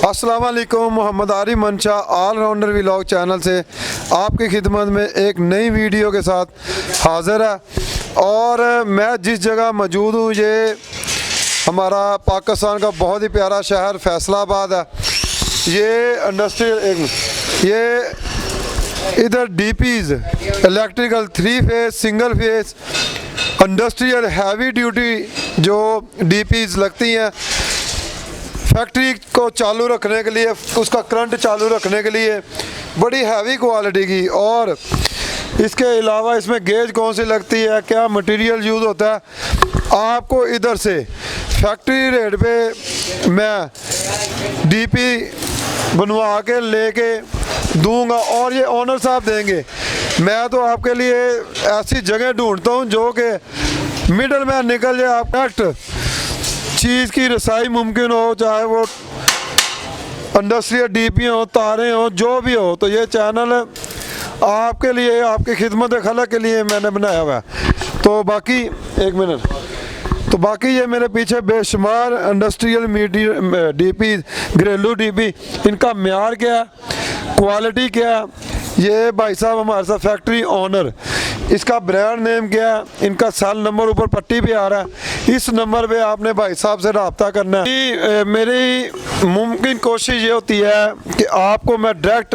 अस्सलाम वालेकुम, मोहम्मद आरिफ मंशा ऑलराउंडर व्लॉग चैनल से आपकी खिदमत में एक नई वीडियो के साथ हाज़िर है। और मैं जिस जगह मौजूद हूँ ये हमारा पाकिस्तान का बहुत ही प्यारा शहर फैसलाबाद है। ये इंडस्ट्रियल ये इधर DPs electrical 3 face single phase industrial heavy duty जो डीपीज़ लगती हैं फैक्ट्री को चालू रखने के लिए, उसका करंट चालू रखने के लिए बड़ी हैवी क्वालिटी की। और इसके अलावा इसमें गेज कौन सी लगती है, क्या मटेरियल यूज़ होता है, आपको इधर से फैक्ट्री रेट पे मैं डीपी बनवा के लेके दूंगा और ये ओनर साहब देंगे। मैं तो आपके लिए ऐसी जगह ढूंढता हूँ जो कि मिडल मैन निकल जाए, आप करेक्ट चीज़ की रसाई मुमकिन हो, चाहे वो इंडस्ट्रियल डीपी हो, तारें हो, जो भी हो। तो ये चैनल आपके लिए, आपकी खिदमत खलक के लिए मैंने बनाया हुआ है। तो बाकी एक मिनट, तो बाकी ये मेरे पीछे बेशुमार इंडस्ट्रियल डीपी, घरेलू डीपी, इनका म्यार क्या है, क्वालिटी क्या है, ये भाई साहब हमारे साथ फैक्ट्री ओनर, इसका ब्रांड नेम क्या है, इनका सेल नंबर ऊपर पट्टी पे आ रहा है। इस नंबर पे आपने भाई साहब से रब्ता करना है। मेरी मुमकिन कोशिश ये होती है कि आपको मैं डायरेक्ट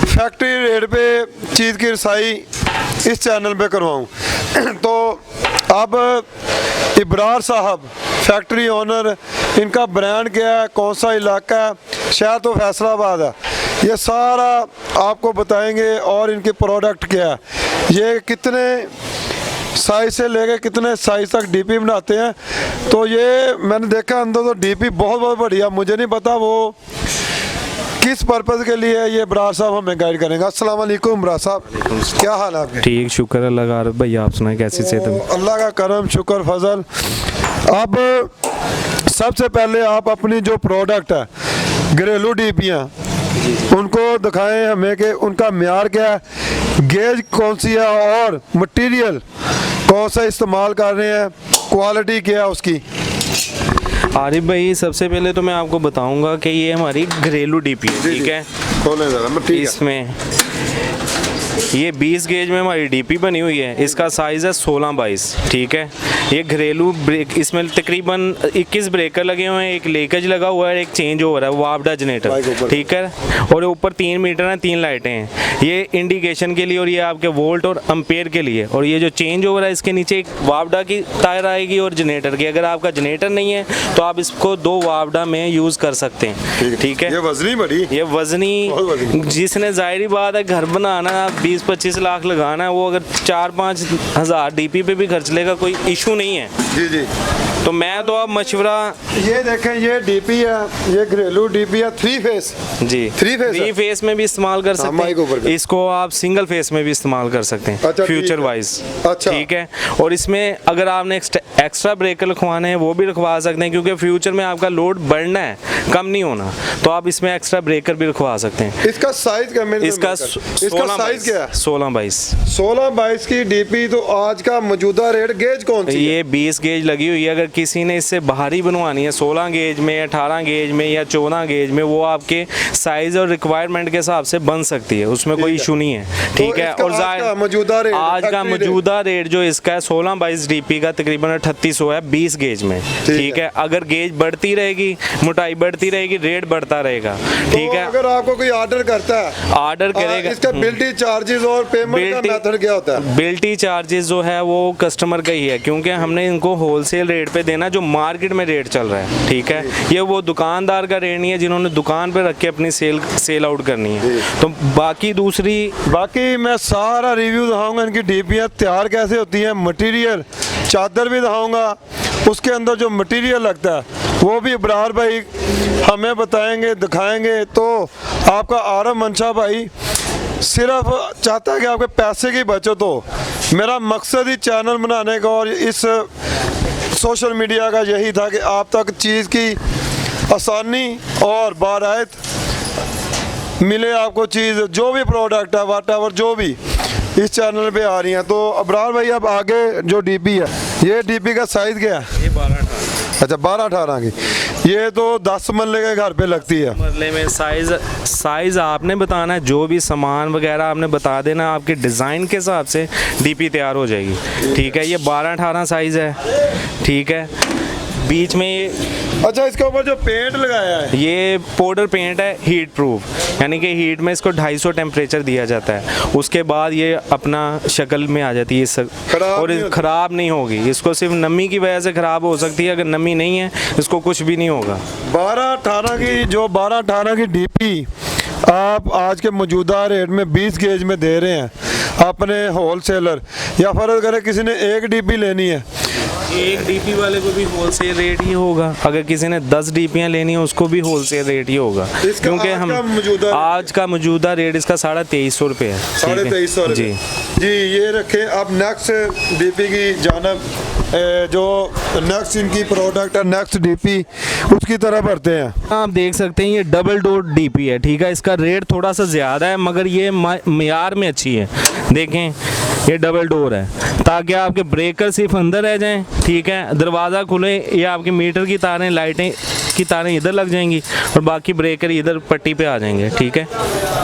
फैक्ट्री रेट पे चीज़ की रसाई इस चैनल पे करवाऊँ। तो अब इब्रार साहब फैक्ट्री ओनर, इनका ब्रांड क्या है, कौन सा इलाका है, शहर तो फैसलाबाद है, ये सारा आपको बताएंगे। और इनके प्रोडक्ट क्या है, ये कितने साइज से लेके कितने साइज तक डीपी बनाते हैं। तो ये मैंने देखा अंदर तो डीपी बहुत बढ़िया, मुझे नहीं पता वो किस पर्पज़ के लिए ये इब्रार साहब हमें गाइड करेंगे। अस्सलाम वालेकुम इब्रार साहब, क्या हाल है आपके? ठीक, शुक्र अल्लाह का। भाई आप सुनाए कैसी से? अल्लाह का करम, शुक्र, फजल। अब सबसे पहले आप अपनी जो प्रोडक्ट है घरेलू डीपियाँ उनको दिखाएं हमें कि उनका म्यार क्या है, गेज कौन सी है और मटेरियल कौन सा इस्तेमाल कर रहे हैं, क्वालिटी क्या है उसकी। आरिफ भाई सबसे पहले तो मैं आपको बताऊंगा कि ये हमारी घरेलू डीपी है, ठीक है। खोलें ज़रा, इसमें ये 20 गेज में हमारी डीपी बनी हुई है। इसका साइज़ है 16x22, ठीक है। ये घरेलू ब्रेक, इसमें तकरीबन 21 ब्रेकर लगे हुए हैं, एक लीकेज लगा हुआ है, एक चेंज ओवर है, वापडा जनरेटर, ठीक है। और ऊपर 3 मीटर हैं, 3 लाइटें हैं, ये इंडिकेशन के लिए और ये आपके वोल्ट और एम्पेयर के लिए। और ये जो चेंज ओवर है इसके नीचे एक वापडा की तार आएगी और जनरेटर की। अगर आपका जनरेटर नहीं है तो आप इसको 2 वापडा में यूज़ कर सकते हैं, ठीक है। ये वजनी बड़ी, ये वजनी, जिसने जाहिर बात है घर बनाना 20-25 लाख लगाना है, वो अगर 4-5 हज़ार डीपी पे भी खर्च लेगा, कोई इशू नहीं है। जी जी। तो मैं तो अब मशवरा, ये देखें, ये डीपी है, ये घरेलू डीपी है 3 फेस जी, 3 फेस में भी इस्तेमाल कर सकते हैं, इसको आप सिंगल फेस में भी इस्तेमाल कर सकते हैं। अच्छा, फ्यूचर वाइज, अच्छा, ठीक है। और इसमें अगर आपने एक्स्ट्रा ब्रेकर रखवाने हैं वो भी रखवा सकते हैं, क्योंकि फ्यूचर में आपका लोड बढ़ना है, कम नहीं होना, तो आप इसमें एक्स्ट्रा ब्रेकर भी रखवा सकते हैं। इसका साइज क्या है? इसका साइज क्या है? 16x22 की डीपी। तो आज का मौजूदा रेट, गेज कौन सी है? ये 20 गेज लगी हुई है। अगर किसी ने इससे बाहरी बनवानी है 16 गेज में, 18 गेज में या 14 गेज में, वो आपके साइज और रिक्वायरमेंट के हिसाब से बन सकती है, उसमें कोई इशू नहीं है, ठीक है। और आज का मौजूदा रेट जो इसका है 16x22 डीपी का तकरीबन 3800 है 20 गेज में, ठीक है। अगर गेज बढ़ती रहेगी, मोटाई बढ़ती रहेगी, रेट बढ़ता रहेगा, ठीक है। अगर आपको कोई ऑर्डर करता है, ऑर्डर करेगा, इसका बिल्टी चार्जेस और पेमेंट का मेथड क्या होता है? बिल्टी चार्जेस जो है वो कस्टमर का ही है, क्योंकि हमने इनको होलसेल रेट पे देना जो मार्केट में रेट चल रहा है, ठीक है। ये वो दुकानदार का रेट नहीं है जिन्होंने दुकान पे रख के अपनी सेल आउट करनी है। तो बाकी मैं सारा रिव्यू दिखाऊंगा, इनकी डीपियाँ तैयार कैसे होती हैं, मटेरियल, चादर भी दिखाऊंगा, उसके अंदर जो मटेरियल लगता है वो भी इब्रार भाई हमें बताएंगे, दिखाएंगे। तो आपका आरम मंशा भाई सिर्फ चाहता है कि आपके पैसे की बचत हो। मेरा मकसद ही चैनल बनाने का और इस सोशल मीडिया का यही था कि आप तक चीज़ की आसानी और बारायत मिले, आपको चीज़ जो भी प्रोडक्ट है व्हाटएवर जो भी इस चैनल पे आ रही हैं। तो अब्रार भाई अब आगे जो डीपी है, ये डीपी का साइज़ क्या है? ये 12-18। अच्छा 12-18 की। ये तो 10 मरले के घर पे लगती है। मरले में साइज़ आपने बताना है, जो भी सामान वगैरह आपने बता देना, आपके डिज़ाइन के हिसाब से डीपी तैयार हो जाएगी। ठीक है, ये 12-18 साइज़ है। ठीक है, बीच में ये अच्छा, इसके ऊपर जो पेंट लगाया है ये पाउडर पेंट है, हीट प्रूफ, यानी कि हीट में इसको 250 टेम्परेचर दिया जाता है, उसके बाद ये अपना शक्ल में आ जाती है और ख़राब नहीं होगी। इसको सिर्फ नमी की वजह से ख़राब हो सकती है, अगर नमी नहीं है इसको कुछ भी नहीं होगा। 12-18 की डीपी आप आज के मौजूदा रेट में 20 गेज में दे रहे हैं अपने होलसेलर, या फर्ज करें किसी ने एक डीपी लेनी है, एक डीपी वाले को भी होलसेल रेट ही होगा, अगर किसी ने 10 डीपियाँ लेनी है उसको भी होलसेल रेट ही होगा, क्योंकि हम आज का मौजूदा रेट इसका 2350 रुपये है। 2350 जी जी, ये रखें। अब नेक्स्ट डीपी की जानब जो नेक्स्ट इनकी प्रोडक्ट है, नेक्स्ट डीपी उसकी तरफ बढ़ते हैं। आप देख सकते हैं ये डबल डोर डीपी है। ठीक है, इसका रेट थोड़ा सा ज़्यादा है मगर ये मयार में अच्छी है। देखें, ये डबल डोर है ताकि आपके ब्रेकर सिर्फ अंदर रह जाएं। ठीक है, दरवाज़ा खुले, ये आपकी मीटर की तारें, लाइटें की तारें इधर लग जाएंगी और बाकी ब्रेकर इधर पट्टी पे आ जाएंगे। ठीक है,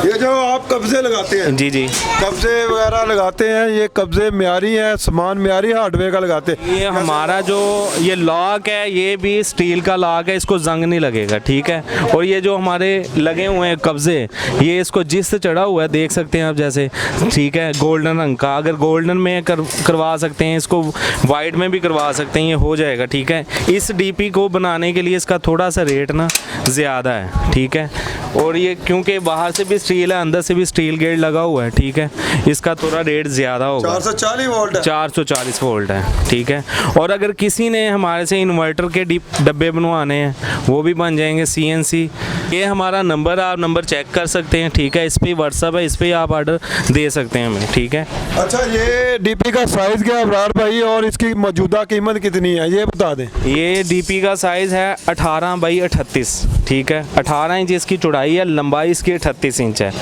ये जो आप कब्जे लगाते हैं, जी जी, कब्जे वगैरह लगाते हैं, ये कब्जे म्यारी हैं, सामान म्यारी हार्डवेयर का लगाते हैं। ये हमारा जो ये लॉक है ये भी स्टील का लॉक है, इसको जंग नहीं लगेगा। ठीक है, और ये जो हमारे लगे हुए हैं कब्जे, ये इसको जिस चढ़ा हुआ है देख सकते हैं आप जैसे। ठीक है, गोल्डन रंग का, अगर गोल्डन में करवा सकते हैं, इसको वाइट में भी करवा सकते हैं, ये हो जाएगा। ठीक है, इस डीपी को बनाने के लिए इसका थोड़ा सा रेट ना ज़्यादा है। ठीक है, और ये क्योंकि बाहर से भी स्टील है, अंदर से भी स्टील गेट लगा हुआ है। ठीक है, इसका थोड़ा रेट ज़्यादा होगा। 440 वोल्ट है, 440 वोल्ट है। ठीक है, और अगर किसी ने हमारे से इन्वर्टर के डब्बे बनवाने हैं वो भी बन जाएंगे, CNC। ये हमारा नंबर, आप नंबर चेक कर सकते हैं। ठीक है, इस पर व्हाट्सअप है, इस पर आप ऑर्डर दे सकते हैं हमें। ठीक है, अच्छा, ये डीपी का साइज़ क्या है अबरार भाई, और इसकी मौजूदा कीमत कितनी है ये बता दें। ये डीपी का साइज़ है 18 बाई 38। ठीक है, 18 इंच इसकी चौड़ाई है, लंबाई इसकी 38 इंच है।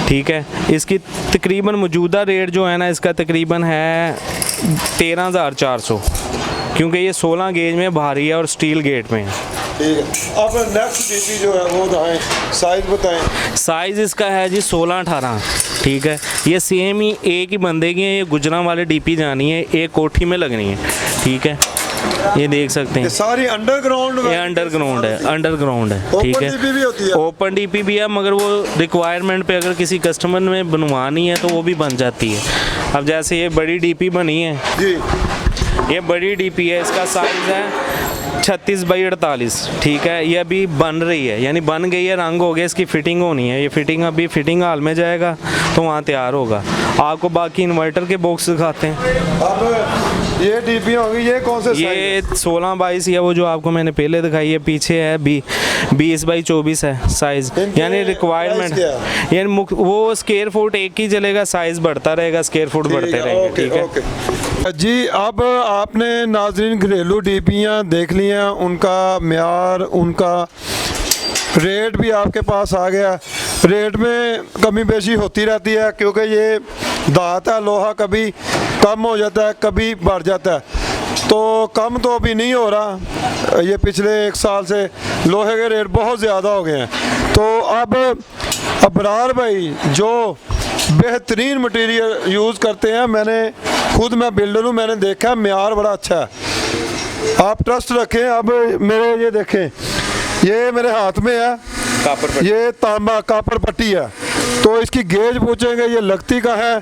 ठीक है, इसकी तकरीबन मौजूदा रेट जो है ना, इसका तकरीबन है 13,400, क्योंकि ये 16 गेज में भारी है और स्टील गेट में है। ठीक है, अब नेक्स्ट डीपी जो है वो बताएं, साइज़ बताएं। साइज़ इसका है जी 16-18। ठीक है, ये सेम ही एक ही बंदे की है, ये गुजरां वाले डीपी जानी है, एक कोठी में लगनी है। ठीक है, ये देख सकते हैं, सारी अंडरग्राउंड, ये अंडरग्राउंड है, अंडरग्राउंड है। ठीक है, डीपी भी होती है, ओपन डीपी भी है, मगर वो रिक्वायरमेंट पे अगर किसी कस्टमर में बनवानी है तो वो भी बन जाती है। अब जैसे ये बड़ी डीपी बनी है जी, ये बड़ी डीपी है, इसका साइज़ है 36 बाई 48। ठीक है, ये अभी बन रही है, यानी बन गई है, रंग हो गया, इसकी फिटिंग होनी है। ये फिटिंग अभी फिटिंग हॉल में जाएगा तो वहाँ तैयार होगा। आपको बाकी इन्वर्टर के बॉक्स दिखाते हैं। अब ये डीपी होगी, ये कौन से ये 16-22 है, वो जो आपको मैंने पहले दिखाई है, पीछे है 20 बाई 24 है साइज़, यानी रिक्वायरमेंट, यानी वो स्क्वायर फुट एक ही चलेगा, साइज़ बढ़ता रहेगा, स्क्वायर फुट बढ़ते रहेंगे। ठीक है जी, अब आपने नाज़रीन घरेलू डीपियाँ देख ली हैं, उनका म्यार, उनका रेट भी आपके पास आ गया। रेट में कमी बेशी होती रहती है क्योंकि ये धात है, लोहा कभी कम हो जाता है, कभी बढ़ जाता है, तो कम तो अभी नहीं हो रहा। ये पिछले 1 साल से लोहे के रेट बहुत ज़्यादा हो गए हैं। तो अब अबरार भाई जो बेहतरीन मटेरियल यूज़ करते हैं, मैं बिल्डर हूँ, मैंने देखा म्यार बड़ा अच्छा है, आप ट्रस्ट रखें। अब मेरे ये देखें, ये मेरे हाथ में है, ये तांबा कापर पट्टी है, तो इसकी गेज पूछेंगे ये लगती का है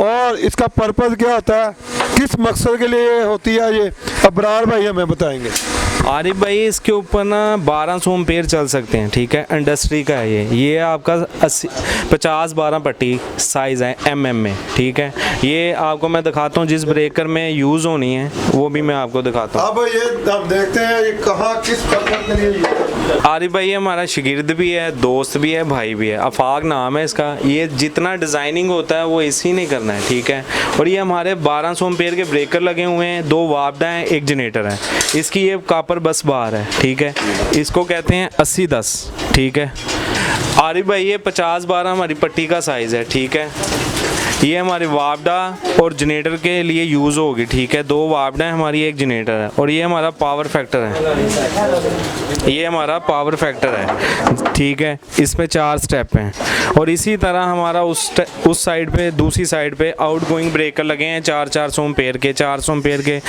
और इसका पर्पज़ क्या होता है, किस मकसद के लिए होती है, ये अबरार भाई हमें बताएंगे। आरिफ भाई, इसके ऊपर ना 1200 एम्पेयर चल सकते हैं। ठीक है, इंडस्ट्री का है ये आपका 50-12 पट्टी साइज़ है MM में। ठीक है, ये आपको मैं दिखाता हूँ, जिस ब्रेकर में यूज़ होनी है वो भी मैं आपको दिखाता हूँ। अब ये हम देखते हैं ये कहाँ किस पर्पज़ के लिए। आरिफ भाई हमारा शागिर्द भी है, दोस्त भी है, भाई भी है, आफाक नाम है इसका। ये जितना डिज़ाइनिंग होता है वो इसी नहीं करना है। ठीक है, और ये हमारे 1200 एम्पेयर के ब्रेकर लगे हुए हैं, 2 वापडा हैं, 1 जनरेटर है। इसकी ये कापर बस बार है। ठीक है, इसको कहते हैं 80-10। ठीक है, आरिफ भाई ये 50-12 हमारी पट्टी का साइज़ है। ठीक है, ये हमारी वापडा और जनरेटर के लिए यूज़ होगी, ठीक है। 2 वापडा है हमारी, 1 जनरेटर है। और ये हमारा पावर फैक्टर है, ये हमारा पावर फैक्टर है, ठीक है। इसमें 4 स्टेप हैं। और इसी तरह हमारा उस साइड पे, दूसरी साइड पे आउटगोइंग ब्रेकर लगे हैं 400 एम्पेयर के, 400 एम्पेयर के।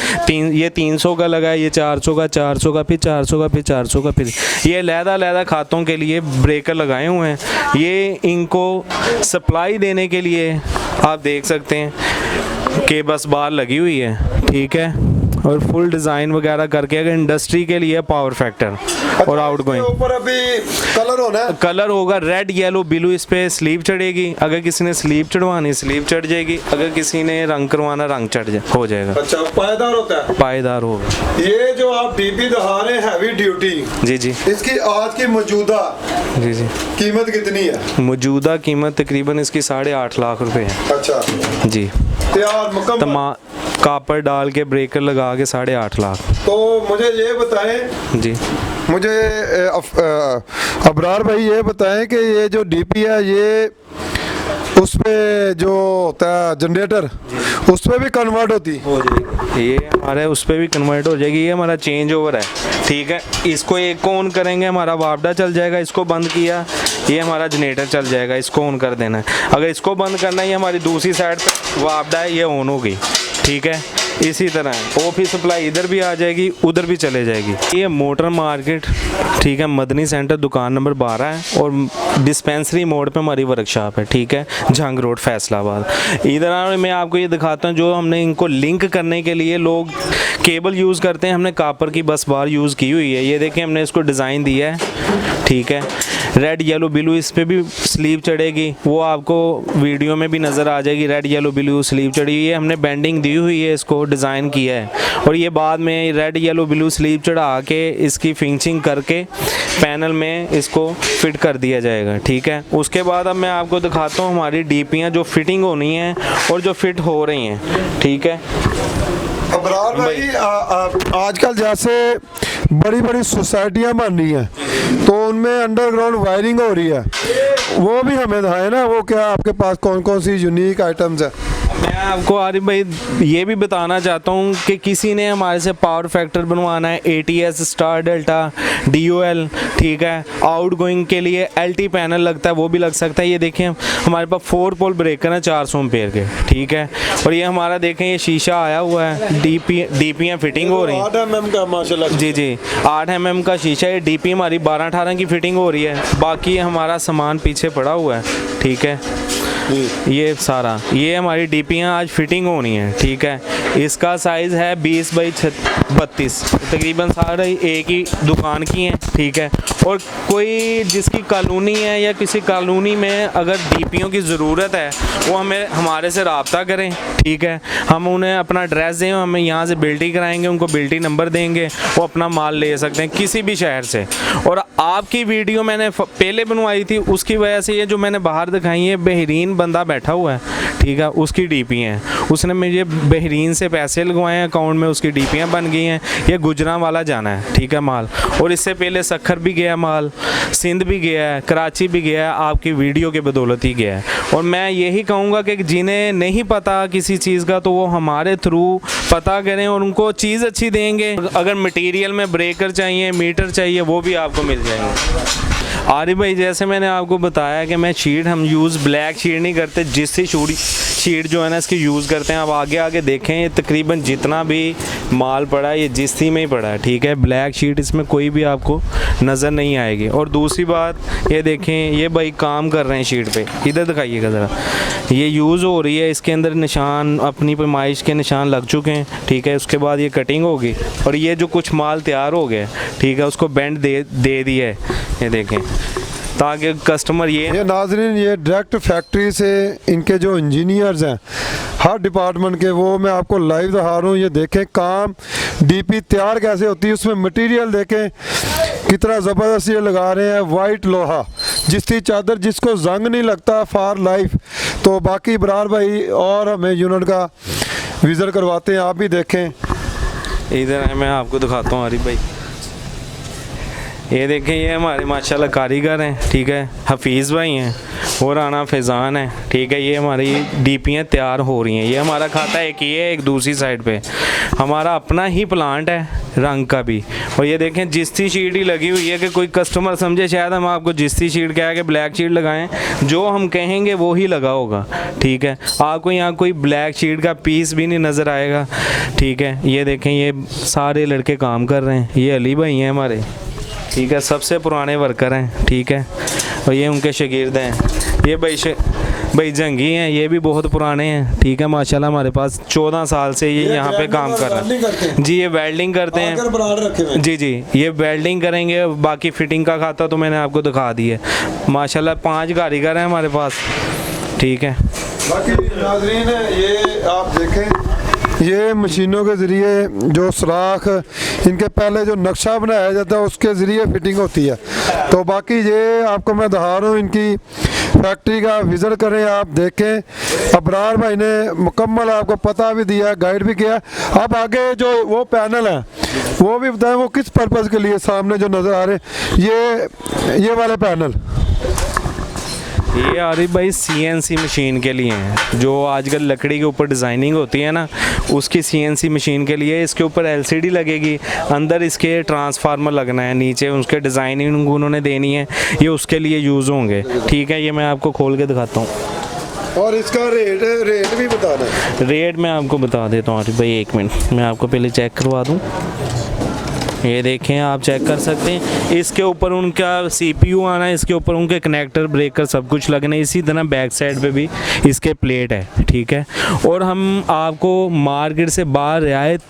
ये 300 का लगा है, ये 400 का, 400 का, फिर 400 का, फिर 400 का, फिर ये लहदा खातों के लिए ब्रेकर लगाए हुए हैं। ये इनको सप्लाई देने के लिए आप देख सकते हैं कि बस बार लगी हुई है, ठीक है। और फुल डिज़ाइन वगैरह करके, अगर इंडस्ट्री के लिए पावर फैक्टर और आउटगोइंग। ऊपर अभी कलर होना है, कलर होगा रेड येलो ब्लू, इस पे स्लीव चढ़ेगी। अगर किसी ने स्लीव चढ़वानी स्लीव चढ़ जाएगी, अगर किसी ने रंग करवाना रंग हो जाएगा। अच्छा, पायदार होता है, पायदार होगा। ये जो आप डीपी दिखा रहे हैं हैवी ड्यूटी, जी जी, इसकी आज की मौजूदा जी जी कीमत कितनी है? मौजूदा कीमत तकरीबन इसकी 8.5 लाख रुपए है। अच्छा जी, तैयार मुकम्मल कापर डाल के ब्रेकर लगा के 8.5 लाख। तो मुझे ये बताएं जी, मुझे अबरार भाई ये बताएं कि ये जो डीपी है ये उस पे जो होता है जनरेटर, उस पे भी कन्वर्ट होती हो जाएगी। ये हमारे उस पे भी कन्वर्ट हो जाएगी। ये हमारा चेंज ओवर है, ठीक है। इसको एक को ऑन करेंगे, हमारा वापडा चल जाएगा। इसको बंद किया, ये हमारा जनरेटर चल जाएगा। इसको ऑन कर देना है। अगर इसको बंद करना है, ये हमारी दूसरी साइड पे वापडा है, ये ऑन होगी, ठीक है। इसी तरह ऑफिस सप्लाई इधर भी आ जाएगी, उधर भी चले जाएगी। ये मोटर मार्केट, ठीक है, मदनी सेंटर, दुकान नंबर 12 है। और डिस्पेंसरी मोड़ पे हमारी वर्कशॉप है, ठीक है, जंग रोड फैसलाबाद। इधर मैं आपको ये दिखाता हूँ, जो हमने इनको लिंक करने के लिए लोग केबल यूज़ करते हैं, हमने कापर की बस बार यूज़ की हुई है। ये देखें, हमने इसको डिज़ाइन दिया है, ठीक है। रेड येलो ब्लू, इस पर भी स्लीव चढ़ेगी, वो आपको वीडियो में भी नज़र आ जाएगी। रेड येलो ब्लू स्लीव चढ़ी हुई है, हमने बेंडिंग दी हुई है, इसको डिज़ाइन किया है। और ये बाद में रेड येलो ब्लू स्लीव चढ़ा के इसकी फिनिशिंग करके पैनल में इसको फिट कर दिया जाएगा, ठीक है। उसके बाद अब मैं आपको दिखाता हूँ हमारी डीपियाँ जो फिटिंग होनी है और जो फिट हो रही हैं, ठीक है। अबरार भाई, आजकल जैसे बड़ी बड़ी सोसाइटियाँ बन रही हैं, तो उनमें अंडरग्राउंड वायरिंग हो रही है, वो भी हमें दिखाए ना, वो क्या आपके पास कौन कौन सी यूनिक आइटम्स है? मैं आपको आरिफ भाई ये भी बताना चाहता हूँ कि किसी ने हमारे से पावर फैक्टर बनवाना है, ATS, स्टार डेल्टा, DOL, ठीक है, आउट गोइंग के लिए LT पैनल लगता है, वो भी लग सकता है। ये देखें, हमारे पास 4 पोल ब्रेकर है 400 एम्पेयर के, ठीक है। और ये हमारा देखें, ये शीशा आया हुआ है, डीपियाँ फिटिंग हो रही हैं 8 mm का, माशाल्लाह। जी जी, 8 mm का शीशा। ये डीपी हमारी 12-18 की फिटिंग हो रही है। बाकी हमारा सामान पीछे पड़ा हुआ है, ठीक है। ये सारा, ये हमारी डीपियाँ आज फिटिंग होनी है, ठीक है। इसका साइज़ है 20 बाई 32, तकरीबन सारे एक ही दुकान की हैं, ठीक है। और कोई जिसकी कॉलोनी है या किसी कॉलोनी में अगर डीपियों की ज़रूरत है, वो हमारे से रब्ता करें, ठीक है। हम उन्हें अपना एड्रेस दें, हमें यहाँ से बिल्टी कराएंगे, उनको बिल्टी नंबर देंगे, वो अपना माल ले सकते हैं किसी भी शहर से। और आपकी वीडियो मैंने पहले बनवाई थी, उसकी वजह से ये जो मैंने बाहर दिखाई है, बेहरीन बंदा बैठा हुआ है, ठीक है, उसकी डीपी हैं, उसने मुझे बेहरीन से पैसे लगवाए हैं अकाउंट में, उसकी डीपियाँ बन गई हैं। ये गुजरां वाला जाना है, ठीक है, माल। और इससे पहले सखर भी गया माल, सिंध भी गया है, कराची भी गया है, आपकी वीडियो के बदौलत ही गया है। और मैं यही कहूँगा कि जिन्हें नहीं पता किसी चीज़ का, तो वो हमारे थ्रू पता करें और उनको चीज़ अच्छी देंगे। अगर मटेरियल में ब्रेकर चाहिए, मीटर चाहिए, वो भी आपको मिल जाएंगे। आरिफ भाई, जैसे मैंने आपको बताया कि मैं शीट, हम यूज़ ब्लैक शीट नहीं करते, जिससे शीट जो है ना इसकी यूज़ करते हैं। आप आगे आगे देखें, ये तकरीबन जितना भी माल पड़ा है ये जिस्ती में ही पड़ा है, ठीक है। ब्लैक शीट इसमें कोई भी आपको नज़र नहीं आएगी। और दूसरी बात ये देखें, ये भाई काम कर रहे हैं शीट पे, इधर दिखाइएगा ज़रा, ये यूज़ हो रही है, इसके अंदर निशान, अपनी पैमाइश के निशान लग चुके हैं, ठीक है। उसके बाद ये कटिंग होगी और ये जो कुछ माल तैयार हो गया, ठीक है, उसको बेंड दे दिया है, ये देखें, ताकि कस्टमर ये नाज़रीन, ये डायरेक्ट फैक्ट्री से इनके जो इंजीनियर्स हैं हर डिपार्टमेंट के, वो मैं आपको लाइव दिखा रहा हूँ। ये देखें काम, डीपी तैयार कैसे होती है, उसमें मटेरियल देखें कितना ज़बरदस्त ये लगा रहे हैं। वाइट लोहा, जिसकी चादर, जिसको जंग नहीं लगता, फॉर लाइफ। तो बाकी बरार भाई और हमें यूनिट का विज़िट करवाते हैं, आप भी देखें। इधर है, मैं आपको दिखाता हूँ आरिफ भाई, ये देखें, ये हमारे माशाल्लाह कारीगर हैं, ठीक है, हफीज़ भाई हैं और राना फैज़ान है, ठीक है। ये हमारी डीपियाँ तैयार हो रही हैं। ये हमारा खाता एक ही है, एक दूसरी साइड पे हमारा अपना ही प्लांट है रंग का भी। और ये देखें जिस्ती शीट ही लगी हुई है कि कोई कस्टमर समझे शायद हम आपको जिस्ती शीट कह के ब्लैक शीट लगाएं, जो हम कहेंगे वो ही लगा होगा, ठीक है। आपको यहाँ कोई ब्लैक शीट का पीस भी नहीं नज़र आएगा, ठीक है। ये देखें, ये सारे लड़के काम कर रहे हैं। ये अली भाई हैं हमारे, ठीक है, सबसे पुराने वर्कर हैं, ठीक है। और ये उनके शागिर्द हैं। ये भाई जंगी हैं, ये भी बहुत पुराने हैं, ठीक है। माशाल्लाह हमारे पास 14 साल से ये यहाँ पे काम कर रहे हैं जी। ये वेल्डिंग करते हैं जी जी, ये वेल्डिंग करेंगे। बाकी फिटिंग का खाता तो मैंने आपको दिखा दी है। माशाल्लाह 5 कारीगर हैं हमारे पास, ठीक है। बाकी नाज़रीन ये आप देखें, ये मशीनों के ज़रिए जो सुराख इनके पहले जो नक्शा बनाया जाता है उसके ज़रिए फिटिंग होती है। तो बाकी ये आपको मैं दिखा रहा हूँ, इनकी फैक्ट्री का विज़िट करें, आप देखें। अबरार भाई ने मुकम्मल आपको पता भी दिया, गाइड भी किया। अब आगे जो वो पैनल है वो भी बताएं, वो किस पर्पज़ के लिए सामने जो नज़र आ रहे हैं ये वाले पैनल। ये आरिफ भाई CNC मशीन के लिए हैं, जो आजकल लकड़ी के ऊपर डिज़ाइनिंग होती है ना, उसकी CNC मशीन के लिए। इसके ऊपर LCD लगेगी, अंदर इसके ट्रांसफार्मर लगना है, नीचे उसके डिज़ाइनिंग उन्होंने देनी है, ये उसके लिए यूज़ होंगे, ठीक है। ये मैं आपको खोल के दिखाता हूँ। और इसका रेट भी बताना है। रेट मैं आपको बता देता हूँ आरिफ भाई, 1 मिनट मैं आपको पहले चेक करवा दूँ। ये देखें, आप चेक कर सकते हैं, इसके ऊपर उनका CPU आना है, इसके ऊपर उनके कनेक्टर ब्रेकर सब कुछ लगने। इसी तरह बैक साइड पे भी इसके प्लेट है, ठीक है। और हम आपको मार्केट से बाहर रियायत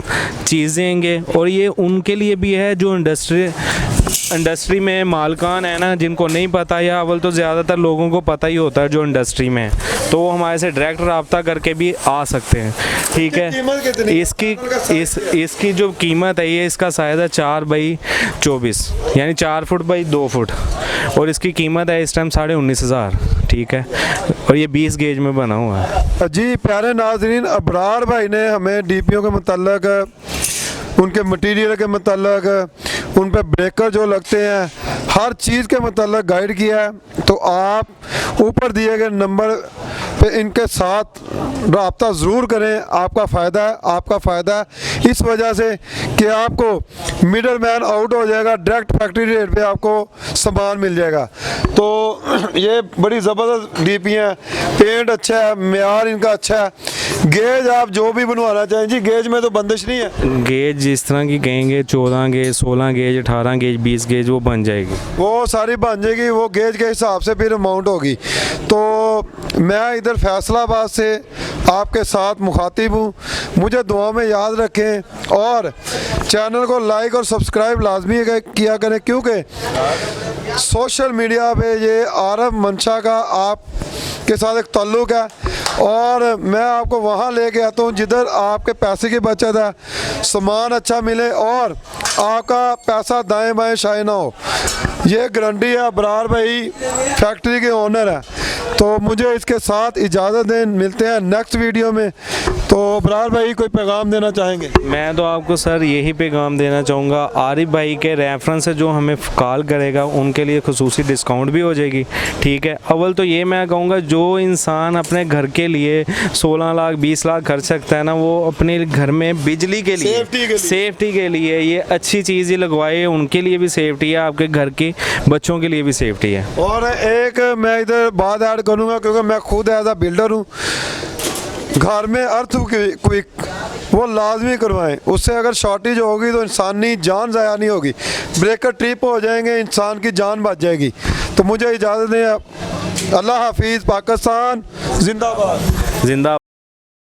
चीज़ें देंगे, और ये उनके लिए भी है जो इंडस्ट्री में मालकान है ना, जिनको नहीं पता, या अव्वल तो ज़्यादातर लोगों को पता ही होता है जो इंडस्ट्री में है, तो वो हमारे से डायरेक्ट रब्ता करके भी आ सकते हैं, ठीक है। इसकी जो कीमत है, ये इसका साइज़ है 4x24, यानी 4 फुट बाई 2 फुट, और इसकी कीमत है इस टाइम 19,500, ठीक है। और ये 20 गेज में बना हुआ है जी। प्यारे नाज़रीन, अबरार भाई ने हमें डीपीओ के मतलब, उनके मटेरियल के मतलब, उन पे ब्रेकर जो लगते हैं, हर चीज़ के मतलब गाइड किया है। तो आप ऊपर दिए गए नंबर पे इनके साथ रब्ता ज़रूर करें, आपका फ़ायदा है इस वजह से कि आपको मिडल मैन आउट हो जाएगा, डायरेक्ट फैक्ट्री रेट पे आपको सामान मिल जाएगा। तो ये बड़ी ज़बरदस्त डीपी हैं, पेंट अच्छा है, मेयार इनका अच्छा है। गेज आप जो भी बनवाना चाहें जी, गेज में तो बंदिश नहीं है। गेज जिस तरह की कहेंगे, 14 गेज, 16 गेज, 18 गेज, 20 गेज, वो बन जाएगी, वो सारी बन जाएगी। वो गेज के हिसाब से फिर अमाउंट होगी। तो मैं इधर फैसलाबाद से आपके साथ मुखातिब हूँ। मुझे दुआ में याद रखें और चैनल को लाइक और सब्सक्राइब लाजमी किया करें, क्योंकि सोशल मीडिया पे ये आरब मंशा का आपके साथ एक ताल्लुक़ है, और मैं आपको वहाँ लेके आता हूँ जिधर आपके पैसे की बचत है, सामान अच्छा मिले और आपका पैसा दाएं बाएं शाये ना हो। ये गारंटी है। अबरार भाई फैक्ट्री के ओनर है। तो मुझे इसके साथ इजाज़त दें, मिलते हैं नेक्स्ट वीडियो में। तो अबरार भाई कोई पैगाम देना चाहेंगे? मैं तो आपको सर यही पैगाम देना चाहूँगा, आरिफ भाई के रेफरेंस से जो हमें कॉल करेगा उनके लिए खुसूसी डिस्काउंट भी हो जाएगी, ठीक है। अव्वल तो ये मैं कहूँगा, जो इंसान अपने घर के लिए 16 लाख 20 लाख खर्च सकता है ना, वो अपने घर में बिजली के लिए, सेफ्टी के लिए ये अच्छी चीज़ ही लगवाए। उनके लिए भी सेफ्टी है, आपके घर के बच्चों के लिए भी सेफ्टी है। और एक मैं इधर बात ऐड करूँगा, क्योंकि मैं खुद एज अ बिल्डर हूँ, घर में अर्थ क्विक वो लाजमी करवाएं। उससे अगर शॉर्टेज होगी तो इंसानी जान ज़ाया नहीं होगी, ब्रेकर ट्रिप हो जाएंगे, इंसान की जान बच जाएगी। तो मुझे इजाज़त दें। अल्लाह हाफिज़। पाकिस्तान जिंदाबाद।